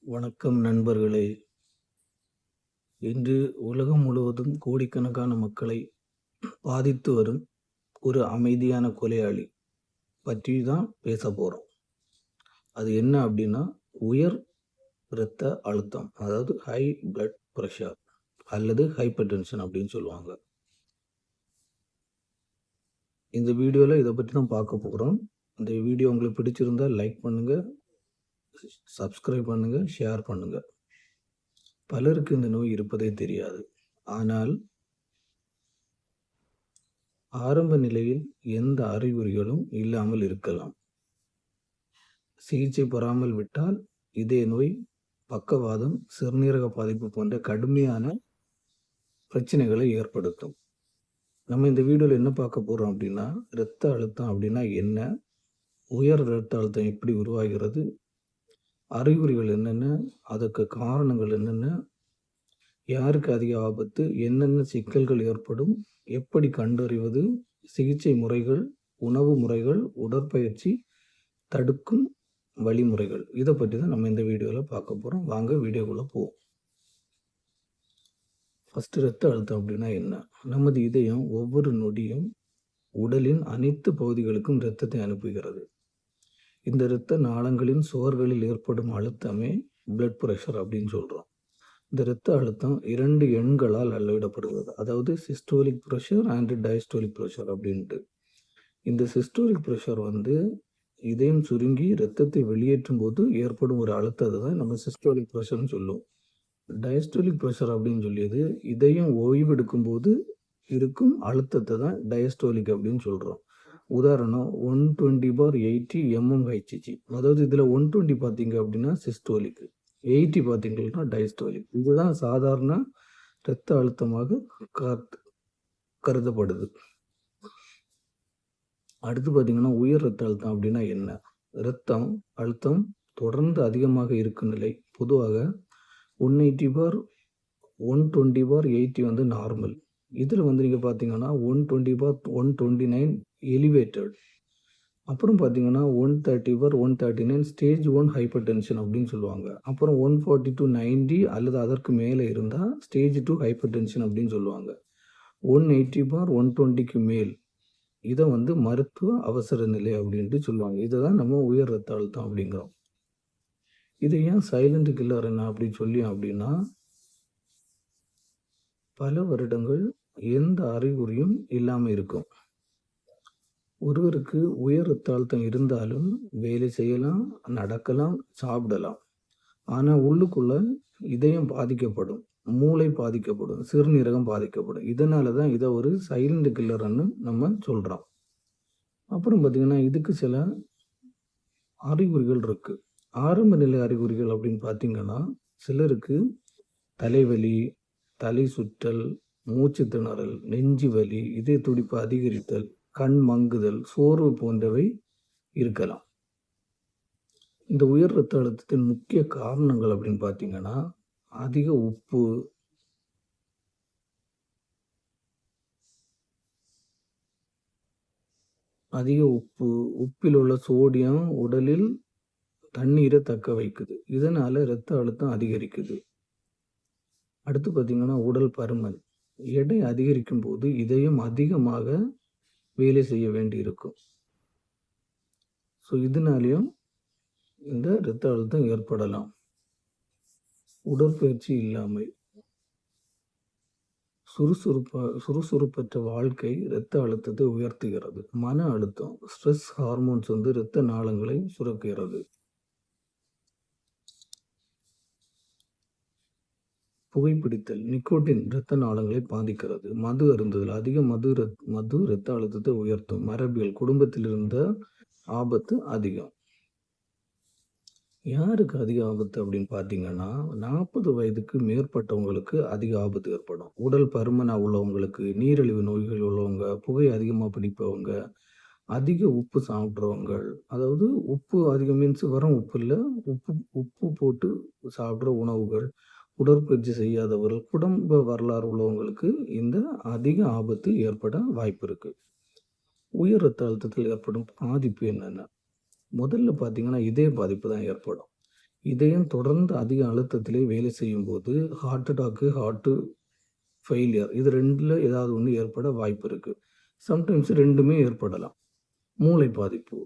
வணக்கம் நண்பர்களே. இன்று உலகம் முழுவதும் கோடிக்கணக்கான மக்களை பாதித்து வரும் ஒரு அமைதியான கொலையாளி பற்றி தான் பேச போகிறோம். அது என்ன அப்படின்னா, உயர் இரத்த அழுத்தம், அதாவது ஹை பிளட் ப்ரெஷர் அல்லது ஹைப்பர் டென்ஷன் அப்படின்னு சொல்லுவாங்க. இந்த வீடியோவில் இதை பற்றி தான் பார்க்க போகிறோம். இந்த வீடியோ உங்களுக்கு பிடிச்சிருந்தால் லைக் பண்ணுங்கள், சப்ஸ்கிரைப் பண்ணுங்கள், ஷேர் பண்ணுங்கள். பலருக்கு இந்த நோய் இருப்பதே தெரியாது. ஆனால் ஆரம்ப நிலையில் எந்த அறிகுறிகளும் இல்லாமல் இருக்கலாம். சிகிச்சை பெறாமல் விட்டால் இதய நோய், பக்கவாதம், சிறுநீரக பாதிப்பு போன்ற கடுமையான பிரச்சனைகளை ஏற்படுத்தும். நம்ம இந்த வீடியோவில் என்ன பார்க்க போகிறோம் அப்படின்னா, இரத்த அழுத்தம் அப்படின்னா என்ன, உயர் இரத்த அழுத்தம் எப்படி உருவாகிறது, அறிகுறிகள் என்னென்ன, அதற்கு காரணங்கள் என்னென்ன, யாருக்கு அதிக ஆபத்து, என்னென்ன சிக்கல்கள் ஏற்படும், எப்படி கண்டறிவது, சிகிச்சை முறைகள், உணவு முறைகள், உடற்பயிற்சி, தடுக்கும் வழிமுறைகள், இதை பற்றி தான் நம்ம இந்த வீடியோவில் பார்க்க போகிறோம். வாங்க வீடியோக்குள்ளே போவோம். ஃபஸ்ட்டு இரத்த அழுத்தம் அப்படின்னா என்ன? நமது இதயம் ஒவ்வொரு நொடியும் உடலின் அனைத்து பகுதிகளுக்கும் இரத்தத்தை அனுப்புகிறது. இந்த இரத்த நாளங்களின் சுவர்களில் ஏற்படும் அழுத்தமே பிளட் ப்ரெஷர் அப்படின்னு சொல்கிறோம். இந்த இரத்த அழுத்தம் 2 எண்களால் அளவிடப்படுகிறது. அதாவது systolic pressure and diastolic pressure அப்படின்ட்டு. இந்த சிஸ்டோலிக் ப்ரெஷர் இதயம் சுருங்கி இரத்தத்தை வெளியேற்றும் போது ஏற்படும் ஒரு அழுத்தத்தை தான் நம்ம சிஸ்டோலிக் ப்ரெஷர்னு சொல்லுவோம். டயஸ்டோலிக் ப்ரெஷர் அப்படின்னு சொல்லியது இதயம் ஓய்வெடுக்கும் போது இருக்கும் அழுத்தத்தை தான் டயஸ்டோலிக் அப்படின்னு சொல்கிறோம். உதாரணம் 120/80 mmHg. அதாவது இதில் 120 பார்த்தீங்க அப்படின்னா சிஸ்டோலிக், 80 பார்த்தீங்கன்னா டயஸ்டோலிக். இதுதான் சாதாரண இரத்த அழுத்தமாக கருதப்படுது. அடுத்து பார்த்தீங்கன்னா, உயர் இரத்த அழுத்தம் அப்படின்னா என்ன? இரத்தம் அழுத்தம் தொடர்ந்து அதிகமாக இருக்கும் நிலை. பொதுவாக 180/120/80 நார்மல். இதில் நீங்கள் பார்த்தீங்கன்னா 120/129 எலிவேட்டட். அப்புறம் பார்த்தீங்கன்னா 130/139 ஸ்டேஜ் 1 ஹைப்பர் டென்ஷன் அப்படின்னு சொல்லுவாங்க. அப்புறம் 140/90 அல்லது அதற்கு மேலே இருந்தால் ஸ்டேஜ் 2 ஹைப்பர் டென்ஷன் அப்படின்னு சொல்லுவாங்க. 180/120க்கு மேல் இதை மருத்துவ அவசர நிலை அப்படின்ட்டு சொல்லுவாங்க. இதை தான் நம்ம உயர் இரத்த அழுத்தம் அப்படிங்கிறோம். இதை ஏன் சைலண்ட் கில்லர் என்ன அப்படின்னா, பல வருடங்கள் எந்த அறிகுறியும் இல்லாமல் இருக்கும். ஒருவருக்கு உயர் இரத்த அழுத்தம் இருந்தாலும் வேலை செய்யலாம், நடக்கலாம், சாப்பிடலாம். ஆனால் உள்ளுக்குள்ள இதயம் பாதிக்கப்படும், மூளை பாதிக்கப்படும், சிறுநீரகம் பாதிக்கப்படும். இதனால தான் இதை ஒரு சைலண்ட் கில்லர்னு நம்ம சொல்கிறோம். அப்புறம் பார்த்திங்கன்னா, இதுக்கு சில அறிகுறிகள் இருக்குது. ஆரம்ப நிலை அறிகுறிகள் அப்படின்னு பார்த்திங்கன்னா, சிலருக்கு தலைவலி, தலை சுற்றல், மூச்சு திணறல், நெஞ்சு வலி, இதய துடிப்பு அதிகரித்தல், கண் மங்குதல், சோர்வு போன்றவை இருக்கலாம். இந்த உயர் இரத்த அழுத்தத்தின் முக்கிய காரணங்கள் அப்படின்னு பார்த்தீங்கன்னா, அதிக உப்பு, உப்பில் உள்ள சோடியம் உடலில் தண்ணீரை தக்க வைக்குது. இதனால இரத்த அழுத்தம் அதிகரிக்குது. அடுத்து பார்த்தீங்கன்னா, உடல் பருமன். எடை அதிகரிக்கும் போது இதயம் அதிகமாக வேலை செய்ய வேண்டி இருக்கும். ஸோ இதனாலையும் இந்த இரத்த அழுத்தம் ஏற்படலாம். உடற்பயிற்சி இல்லாமை, சுறுசுறுப்பற்ற வாழ்க்கை இரத்த அழுத்தத்தை உயர்த்துகிறது. மன அழுத்தம், ஸ்ட்ரெஸ் ஹார்மோன்ஸ் இரத்த நாளங்களை சுரக்கிறது. புகைப்பிடித்தல், நிக்கோட்டின் இரத்த நாளங்களை பாதிக்கிறது. மது அருந்துதல், அதிக மது இரத்த அழுத்தத்தை உயர்த்தும். மரபியல், குடும்பத்தில் இருந்த ஆபத்து அதிகம். யாருக்கு அதிக ஆபத்து அப்படின்னு பார்த்தீங்கன்னா, 40 வயதுக்கு மேற்பட்டவங்களுக்கு அதிக ஆபத்து ஏற்படும். உடல் பருமனாக உள்ளவங்களுக்கு, நீரிழிவு நோய்கள் உள்ளவங்க, புகை அதிகமாக பிடிப்பவங்க, அதிக உப்பு சாப்பிட்றவங்க, அதாவது உப்பு அதிகம் மீன்ஸ் வெறும் உப்பு இல்லை, உப்பு போட்டு சாப்பிட்ற உணவுகள், உடற்பயிற்சி செய்யாதவர்கள், குடும்ப வரலாறு உள்ளவங்களுக்கு இந்த அதிக ஆபத்து ஏற்பட வாய்ப்பு இருக்குது. உயர் இரத்த அழுத்தத்தில் ஏற்படும் பாதிப்பு என்னென்ன? முதல்ல பார்த்தீங்கன்னா இதய பாதிப்பு தான் ஏற்படும். இதயம் தொடர்ந்து அதிக அழுத்தத்திலே வேலை செய்யும்போது ஹார்ட் அட்டாக்கு, ஹார்ட் ஃபெயிலியர் இது 2ல ஏதாவது ஒண்ணு ஏற்பட வாய்ப்பு இருக்கு. சம்டைம்ஸ் 2மே ஏற்படலாம். மூளை பாதிப்பு.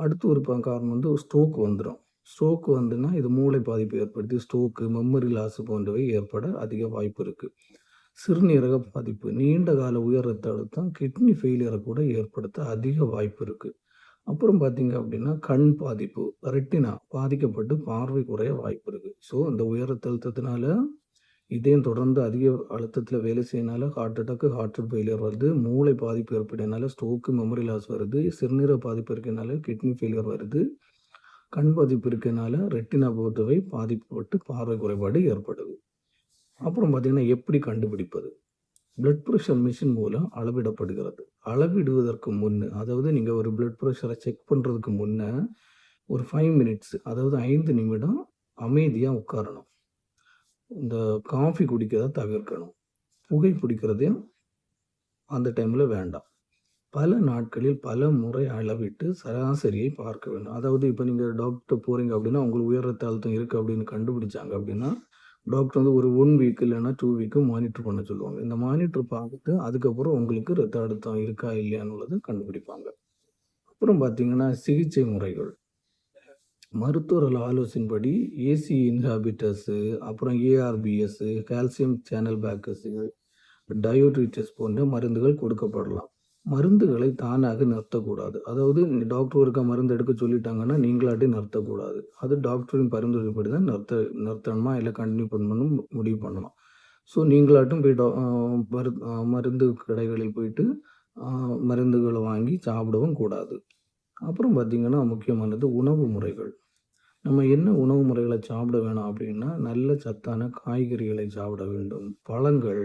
அடுத்து ஒரு காரணம் வந்து ஸ்ட்ரோக் வந்துரும். ஸ்ட்ரோக் வந்துன்னா, இது மூளை பாதிப்பு ஏற்படுத்தி ஸ்ட்ரோக்கு, மெமரி லாஸ் போன்றவை ஏற்பட அதிக வாய்ப்பு இருக்கு. சிறுநீரக பாதிப்பு. நீண்ட கால உயர் ரத்த அழுத்தம் கிட்னி ஃபெயிலியர கூட ஏற்படுத்த அதிக வாய்ப்பு இருக்கு. அப்புறம் பார்த்தீங்க அப்படின்னா, கண் பாதிப்பு. ரெட்டினா பாதிக்கப்பட்டு பார்வை குறைய வாய்ப்பு இருக்கு. ஸோ, அந்த உயர் ரத்த அழுத்தத்தினால இதயம் தொடர்ந்து அதிக அழுத்தத்தில வேலை செய்யனால ஹார்ட் அட்டாக்கு, ஹார்ட் ஃபெயிலியர் வருது. மூளை பாதிப்பு ஏற்பட்டனால ஸ்ட்ரோக்கு, மெமரி லாஸ் வருது. சிறுநீரக பாதிப்பு இருக்கனால கிட்னி ஃபெயிலியர் வருது. கண் பாதிப்பு இருக்கனால ரெட்டினா போன்றவை பாதிக்கப்பட்டு பார்வை குறைபாடு ஏற்படுது. அப்புறம் பார்த்தீங்கன்னா, எப்படி கண்டுபிடிப்பது? பிளட் பிரஷர் மிஷின் மூலம் அளவிடப்படுகிறது. அளவிடுவதற்கு முன்ன, அதாவது நீங்க ஒரு பிளட் பிரஷர செக் பண்றதுக்கு முன்ன, ஒரு 5 மினிட்ஸ் அதாவது 5 நிமிடம் அமைதியா உட்காரணும். இந்த காஃபி குடிக்கிறத தவிர்க்கணும். புகை பிடிக்கிறதையும் அந்த டைம்ல வேண்டாம். பல நாட்களில் பல முறை அளவிட்டு சராசரியை பார்க்க வேண்டும். அதாவது இப்ப நீங்க டாக்டர் போறீங்க அப்படின்னா, உங்களுக்கு உயர் ரத்த அழுத்தம் இருக்கு அப்படின்னு கண்டுபிடிச்சாங்க அப்படின்னா, டாக்டர் வந்து ஒரு 1 வீக் இல்லன்னா 2 வீக் மானிட்டர் பண்ண சொல்லுவாங்க. இந்த மானிட்டர் பார்த்துட்டு, அதுக்கப்புறம் உங்களுக்கு ரத்த அழுத்தம் இருக்கா இல்லையான்னுள்ளத கண்டுபிடிப்பாங்க. அப்புறம் பார்த்தீங்கன்னா, சிகிச்சை முறைகள். மருத்துவர்கள் ஆலோசனைப்படி ஏசி இன்ஹிபிட்டர்ஸு, அப்புறம் ஏஆர்பிஎஸ், கால்சியம் சேனல் பிளாக்கர்ஸு, டயோட்ரிட்டிஸ் போன்ற மருந்துகள் கொடுக்கப்படலாம். மருந்துகளை தானாக நிறுத்தக்கூடாது. அதாவது டாக்டர் ஒருக்கா மருந்து எடுக்க சொல்லிட்டாங்கன்னா, நீங்களாட்டி நிறுத்தக்கூடாது. அது டாக்டரின் பரிந்துரைப்படி தான் நிறுத்தணுமா இல்ல கன்டின்யூ பண்ணணும்னு முடிவு பண்ணணும். ஸோ, நீங்களாட்டும் போய் மருந்து கடைகளில் போயிட்டு மருந்துகள வாங்கி சாப்பிடவும் கூடாது. அப்புறம் பார்த்தீங்கன்னா, முக்கியமானது உணவு முறைகள். நம்ம என்ன உணவு முறைகள சாப்பிட வேணும் அப்படின்னா, நல்ல சத்தான காய்கறிகளை சாப்பிட வேண்டும். பழங்கள்,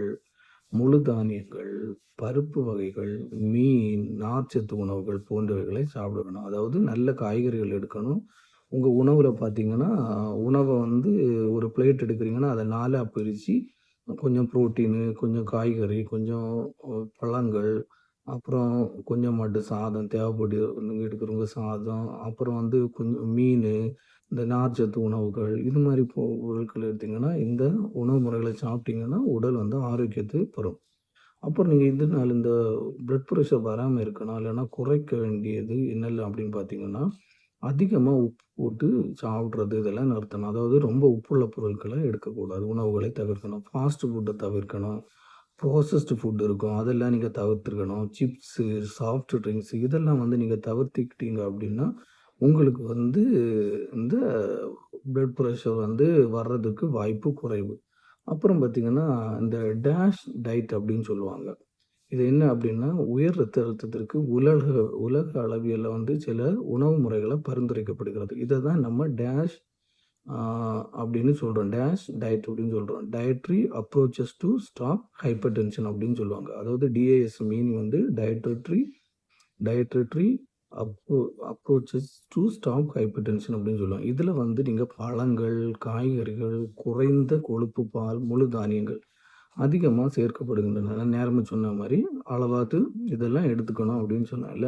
முழு தானியங்கள், பருப்பு வகைகள், மீன், நார்ச்சத்து உணவுகள் போன்றவைகளை சாப்பிட வேணும். அதாவது நல்ல காய்கறிகள் எடுக்கணும். உங்க உணவுல பார்த்தீங்கன்னா, உணவ வந்து ஒரு பிளேட் எடுக்கிறீங்கன்னா, அத 4ஆ பிரிச்சு, கொஞ்சம் புரோட்டீனு, கொஞ்சம் காய்கறி, கொஞ்சம் பழங்கள், அப்புறம் கொஞ்சமாட்டு சாதம் தேவைப்படுறவங்க எடுக்கிறவங்க சாதம், அப்புறம் வந்து கொஞ்சம் மீனு, இந்த நார்ச்சத்து உணவுகள், இது மாரி பொருட்கள் எடுத்தீங்கன்னா, இந்த உணவு முறைகள சாப்பிட்டீங்கன்னா, உடல் வந்து ஆரோக்கியத்தை பெறும். அப்புறம் நீங்க இதனால இந்த பிளட் பிரஷர் வராம இருக்கணும், இல்லன்னா குறைக்க வேண்டியது என்னெல்லாம் அப்படின்னு பார்த்தீங்கன்னா, அதிகமா உப்பு போட்டு சாப்பிடுறது இதெல்லாம் நிறுத்தணும். அதாவது ரொம்ப உப்புள்ள பொருட்கள எடுக்கக்கூடாது. உணவுகளை தவிர்க்கணும். ஃபாஸ்ட் ஃபுட்ட தவிர்க்கணும். ப்ராசஸ்டு ஃபுட் இருக்கும். அதெல்லாம் நீங்க தவிர்த்துருக்கணும். சிப்ஸு, சாஃப்ட் ட்ரிங்க்ஸ் இதெல்லாம் வந்து நீங்க தவிர்த்துக்கிட்டீங்க அப்படின்னா, உங்களுக்கு வந்து இந்த பிளட் பிரஷர் வந்து வர்றதுக்கு வாய்ப்பு குறைவு. அப்புறம் பார்த்தீங்கன்னா, இந்த டேஷ் டயட் அப்படின்னு சொல்லுவாங்க. இது என்ன அப்படின்னா, உயர் ரத்த அழுத்தத்திற்கு உலக உலக அளவியல்ல வந்து சில உணவு முறைகள பரிந்துரைக்கப்படுகிறது. இத தான் நம்ம டேஷ் ஆ அப்படின்னு சொல்றோம். டேஷ் டயட் அப்படின்னு சொல்றோம். Dietary approaches to stop hypertension அப்படின்னு சொல்லுவாங்க. அதாவது டிஏஎஸ் மீனிங் வந்து dietary dietary appro approaches to stop hypertension அப்படின்னு சொல்லுவாங்க. இதில வந்து நீங்க பழங்கள், காய்கறிகள், குறைந்த கொழுப்பு பால், முழு தானியங்கள் அதிகமா சேர்க்கப்படுகின்றன. நான் நேரமே சொன்ன மாரி அளவாத்து இதெல்லாம் எடுத்துக்கணும் அப்படின்னு சொன்னேன்ல.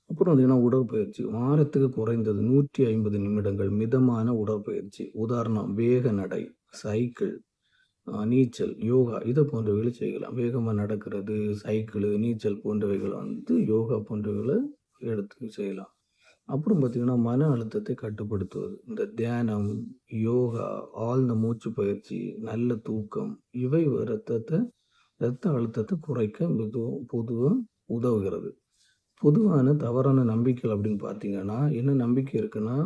அப்புறம் பார்த்தீங்கன்னா, உடற்பயிற்சி. வாரத்துக்கு குறைந்தது 150 நிமிடங்கள் மிதமான உடற்பயிற்சி. உதாரணம் வேக நடை, சைக்கிள், நீச்சல், யோகா இத போன்றவைகள செய்யலாம். வேகமா நடக்கிறது, சைக்கிளு, நீச்சல் போன்றவைகள வந்து யோகா போன்றவைகள எடுத்து செய்யலாம். அப்புறம் பார்த்தீங்கன்னா, மன அழுத்தத்தை கட்டுப்படுத்துவது. இந்த தியானம், யோகா, ஆழ்ந்த மூச்சு பயிற்சி, நல்ல தூக்கம் இவை இரத்த அழுத்தத்த குறைக்க பொதுவா உதவுகிறது. பொதுவான தவறான நம்பிக்கைகள் அப்படின்னு பார்த்தீங்கன்னா, என்ன நம்பிக்கை இருக்குன்னா,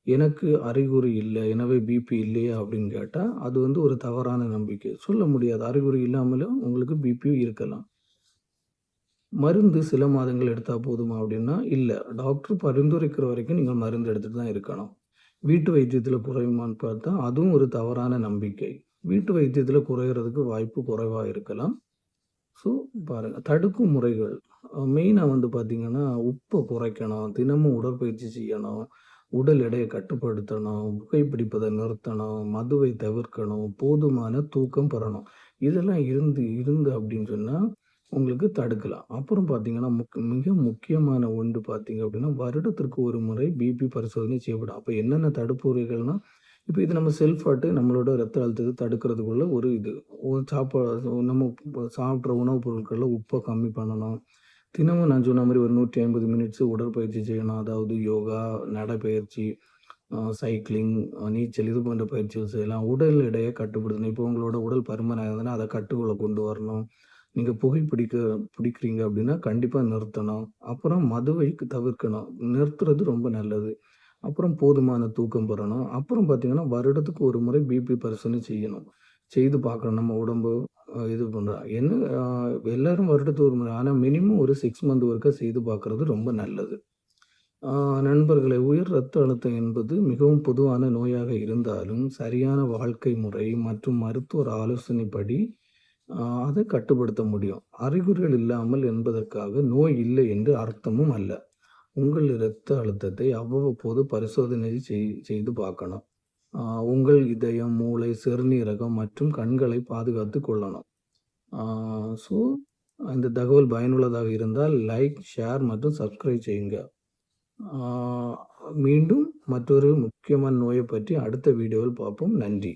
எனக்கு அறிகுறி இல்ல. எனவே பிபி இல்லையா அப்படின்னு கேட்டா, அது வந்து ஒரு தவறான நம்பிக்கை. சொல்ல முடியாது. அறிகுறி இல்லாமலும் உங்களுக்கு பிபி இருக்கலாம். மருந்து சில மாதங்கள் எடுத்தா போதுமா அப்படின்னா, இல்ல. டாக்டர் பரிந்துரைக்கிற வரைக்கும் நீங்க மருந்து எடுத்துட்டு தான் இருக்கணும். வீட்டு வைத்தியத்தில குறையுமான்னு பார்த்தா, அதுவும் ஒரு தவறான நம்பிக்கை. வீட்டு வைத்தியத்தில குறையறதுக்கு வாய்ப்பு குறைவா இருக்கலாம். ஸோ பாருங்க. தடுக்கும் முறைகள். மெயினா வந்து பார்த்தீங்கன்னா, உப்ப குறைக்கணும், தினமும் உடற்பயிற்சி செய்யணும், உடல் எடையை கட்டுப்படுத்தணும், புகைப்பிடிப்பதை நிறுத்தணும், மதுவை தவிர்க்கணும், போதுமான தூக்கம் பெறணும். இதெல்லாம் இருந்து இருந்து அப்படின்னு சொன்னா, உங்களுக்கு தடுக்கலாம். அப்புறம் பார்த்தீங்கன்னா, மிக முக்கியமான ஒன்று பார்த்தீங்க அப்படின்னா, வருடத்திற்கு ஒரு முறை பிபி பரிசோதனை செய்யப்படும். அப்ப என்னென்ன தடுப்பூசிகள்னா, இப்ப இது நம்ம செல்ஃப் நம்மளோட ரத்த அழுத்தத்த தடுக்கிறதுக்குள்ள ஒரு இது. ஒரு நம்ம சாப்பிட்ற உணவுப் பொருட்கள்ல உப்ப கம்மி பண்ணணும். தினமும் நான் சொன்ன மாரி ஒரு 150 மினிட்ஸ் உடற்பயிற்சி செய்யணும். அதாவது யோகா, நடைப்பயிற்சி, சைக்கிளிங், நீச்சல் இது போன்ற பயிற்சிகள் செய்யலாம். உடல் எடைய கட்டுப்படுத்தணும். இப்போ உங்களோட உடல் பருமனா இருந்ததுன்னா, அத கட்டுக்குள்ள கொண்டு வரணும். நீங்க பிடிக்கிறீங்க அப்படின்னா, கண்டிப்பா நிறுத்தணும். அப்புறம் மதுவை தவிர்க்கணும். நிறுத்துறது ரொம்ப நல்லது. அப்புறம் போதுமான தூக்கம் பெறணும். அப்புறம் பார்த்தீங்கன்னா, வருடத்துக்கு ஒரு முறை பிபி பரிசோதனை செய்யணும். செய்து பார்க்கணும். நம்ம உடம்பு இது பண்றா என்ன அ எல்லாரும் வருடத்துக்கு ஒரு முறை. ஆனா மினிமம் ஒரு 6 மந்த் ஒருக்கா செய்து பார்க்கறது ரொம்ப நல்லது. ஆ நண்பர்களே, உயர் ரத்த அழுத்தம் என்பது மிகவும் பொதுவான நோயாக இருந்தாலும், சரியான வாழ்க்கை முறை மற்றும் மருத்துவர் ஆலோசனைப்படி அதை கட்டுப்படுத்த முடியும். அறிகுறிகள் இல்லாமல் என்பதற்காக நோய் இல்லை என்று அர்த்தமும் அல்ல. உங்கள் இரத்த அழுத்தத்தை அவ்வப்போது பரிசோதனை செய்து பார்க்கணும். ஆ உங்கள் இதயம், மூளை, சிறுநீரகம் மற்றும் கண்களை பாதுகாத்துக் கொள்ளணும். ஆ ஸோ இந்த தகவல் பயனுள்ளதாக இருந்தால் லைக், ஷேர் மற்றும் சப்ஸ்கிரைப் செய்யுங்க. ஆ மீண்டும் மற்றொரு முக்கியமான நோயைப் பற்றி அடுத்த வீடியோவில் பார்ப்போம். நன்றி.